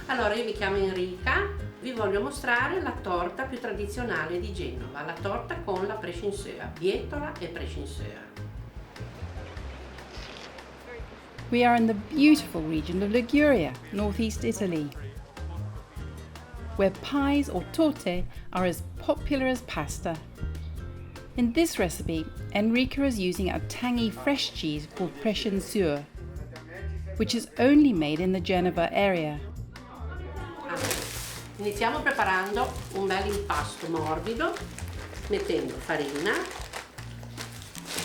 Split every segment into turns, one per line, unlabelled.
Allora, io mi chiamo Enrica, vi voglio mostrare la torta più tradizionale di Genova, la torta con la prescinsēua, bietola e prescinsēua.
We are in the beautiful region of Liguria, northeast Italy, where pies or torte are as popular as pasta. In this recipe, Enrica is using a tangy fresh cheese called prescinsēua, which is only made in the Genova area.
Iniziamo preparando un bel impasto morbido, mettendo farina.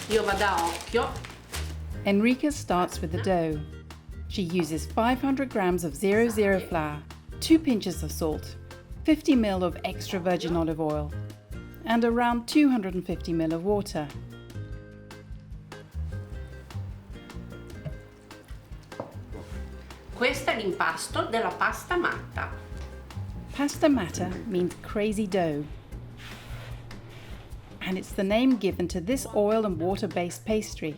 Io vado a occhio.
Enrica starts with the dough. She uses 500 grams of 00 flour, 2 pinches of salt, 50 ml of extra virgin olive oil, and around 250 ml of water.
Questo è l'impasto della pasta matta.
Pasta matta means crazy dough, and it's the name given to this oil and water-based pastry.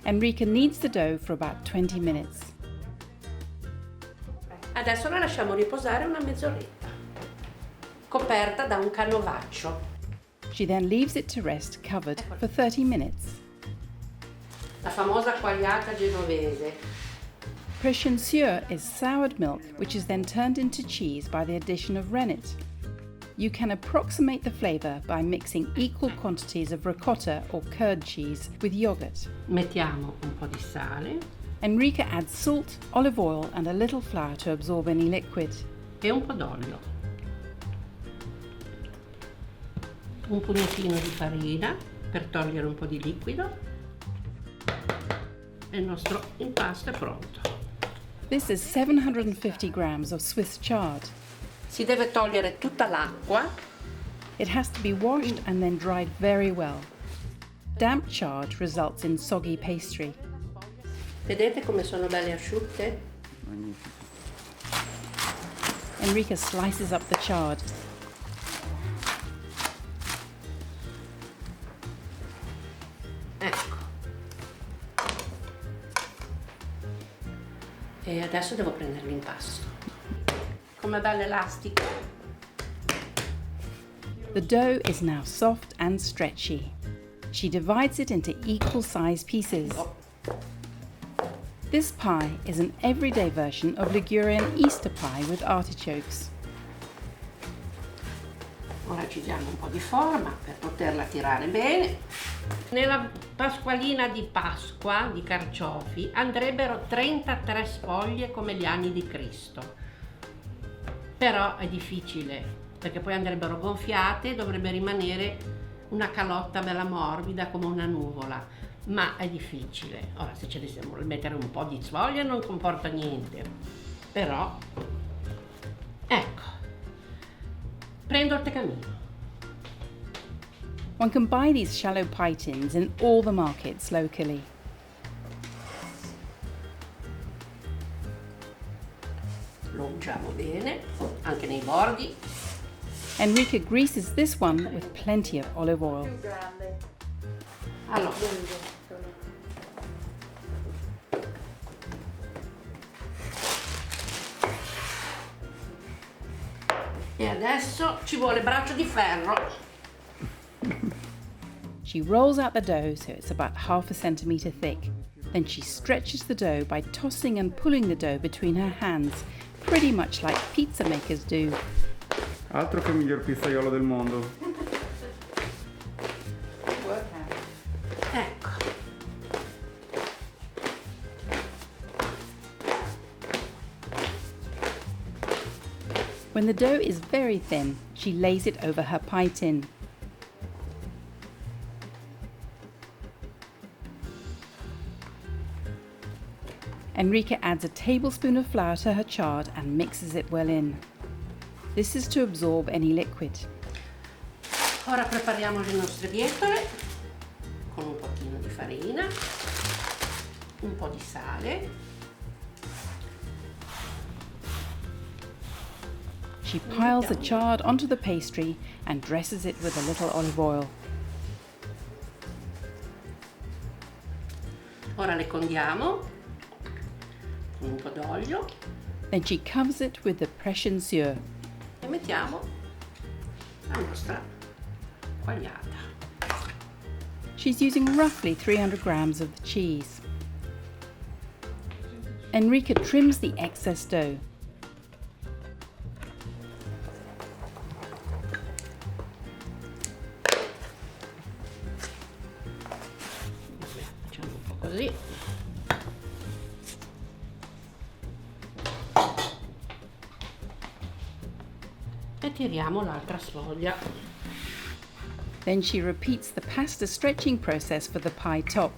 Enrica kneads the dough for about 20 minutes.
Adesso la lasciamo riposare una mezz'oretta, coperta da un canovaccio.
She then leaves it to rest covered for 30 minutes.
La famosa quagliata genovese.
Prescinsēua is soured milk which is then turned into cheese by the addition of rennet. You can approximate the flavour by mixing equal quantities of ricotta or curd cheese with yoghurt.
Mettiamo un po' di sale.
Enrica adds salt, olive oil and a little flour to absorb any liquid.
E un po' d'olio. Un pugnetino di farina per togliere un po' di liquido. E il nostro impasto è pronto.
This is 750 grams of Swiss chard.
Si deve togliere tutta l'acqua.
It has to be washed and then dried very well. Damp chard results in soggy pastry.
Vedete come sono belle asciutte?
Enrica slices up the chard.
Ecco. E adesso devo prendere l'impasto. Come bello elastico.
The dough is now soft and stretchy. She divides it into equal sized pieces. This pie is an everyday version of Ligurian Easter pie with artichokes.
Ora ci diamo un po' di forma per poterla tirare bene. Nella pasqualina di Pasqua di carciofi andrebbero 33 sfoglie come gli anni di Cristo. Però è difficile perché poi andrebbero gonfiate e dovrebbe rimanere una calotta bella morbida come una nuvola. Ma è difficile. Ora, se ci dovessimo mettere un po' di sfoglia non comporta niente, però ecco, prendo il tecamino.
One can buy these shallow pie tins in all the markets locally.
Lo ungiamo bene anche nei bordi.
Enrica greases this one with plenty of olive oil.
Allora, e adesso ci vuole braccio di ferro.
She rolls out the dough so it's about half a centimetre thick. Then she stretches the dough by tossing and pulling the dough between her hands, pretty much like pizza makers do.
Altro che il miglior pizzaiolo del mondo.
Ecco.
When the dough is very thin, she lays it over her pie tin. Enrica adds a tablespoon of flour to her chard and mixes it well in. This is to absorb any liquid.
Ora prepariamo le nostre bietole con un pochino di farina, un po' di sale
She piles the chard onto the pastry and dresses it with a little olive oil.
Ora le condiamo con un po' d'olio
Then she covers it with the prescinsēua.
e mettiamo la nostra quagliata.
She's using roughly 300 grams of the cheese. Enrica trims the excess dough.
Facciamo un po' così. E tiriamo l'altra sfoglia.
Then she repeats the pasta stretching process for the pie top.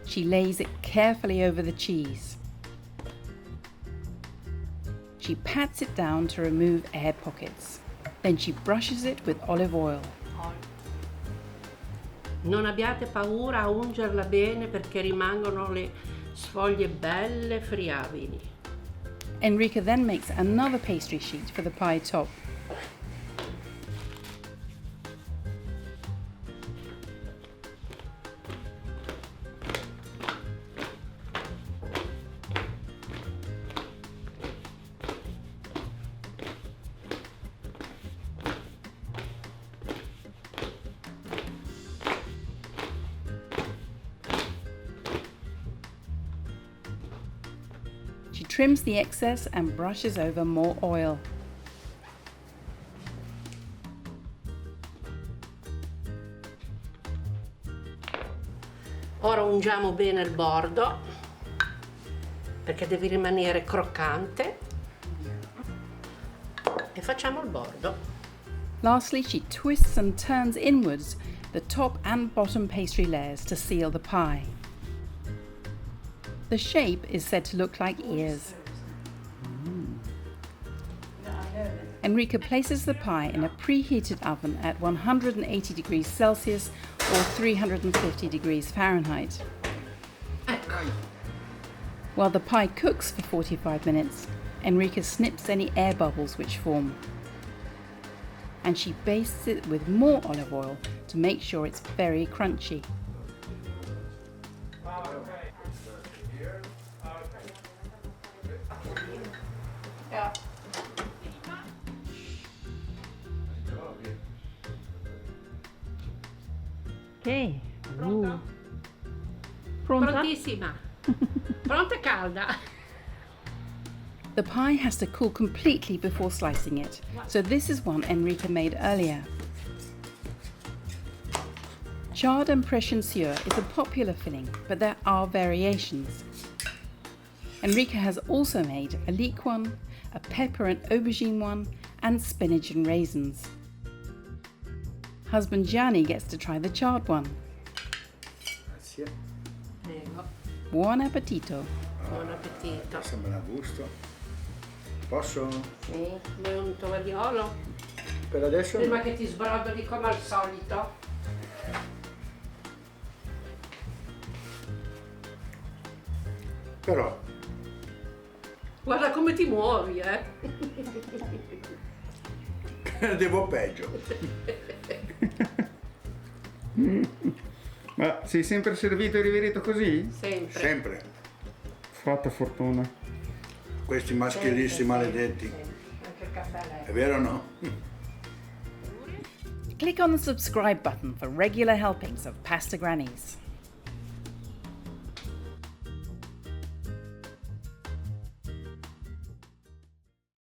She lays it carefully over the cheese. She pats it down to remove air pockets. Then she brushes it with olive oil.
Non abbiate paura a ungerla bene perché rimangono le sfoglie belle friabili.
Enrica then makes another pastry sheet for the pie top. She trims the excess and brushes over more oil.
Ora ungiamo bene il bordo perché deve rimanere croccante e facciamo il bordo.
Lastly, she twists and turns inwards the top and bottom pastry layers to seal the pie. The shape is said to look like ears. Enrica places the pie in a preheated oven at 180 degrees Celsius or 350 degrees Fahrenheit. While the pie cooks for 45 minutes, Enrica snips any air bubbles which form. And she bastes it with more olive oil to make sure it's very crunchy. Ok. Pronta?
Prontissima. Pronta e calda.
The pie has to cool completely before slicing it, so this is one Enrica made earlier. Chard and prescinsēua is a popular filling, but there are variations. Enrica has also made a leek one, a pepper and aubergine one, and spinach and raisins. Husband Gianni gets to try the chard one.
Grazie.
Prego.
Buon appetito!
Buon appetito.
Sembra a gusto. Posso?
Sì, vuoi un tovagliolo?
Per adesso?
Prima che ti sbrodoli come al solito.
Però.
Guarda come ti muovi,
Devo peggio. Ma sei sempre servito e riverito così?
Sempre.
Sempre.
Fatta fortuna.
Questi maschilisti maledetti.
Anche il caffè a lei.
È vero o no?
Click on the subscribe button for regular helpings of Pasta Grannies.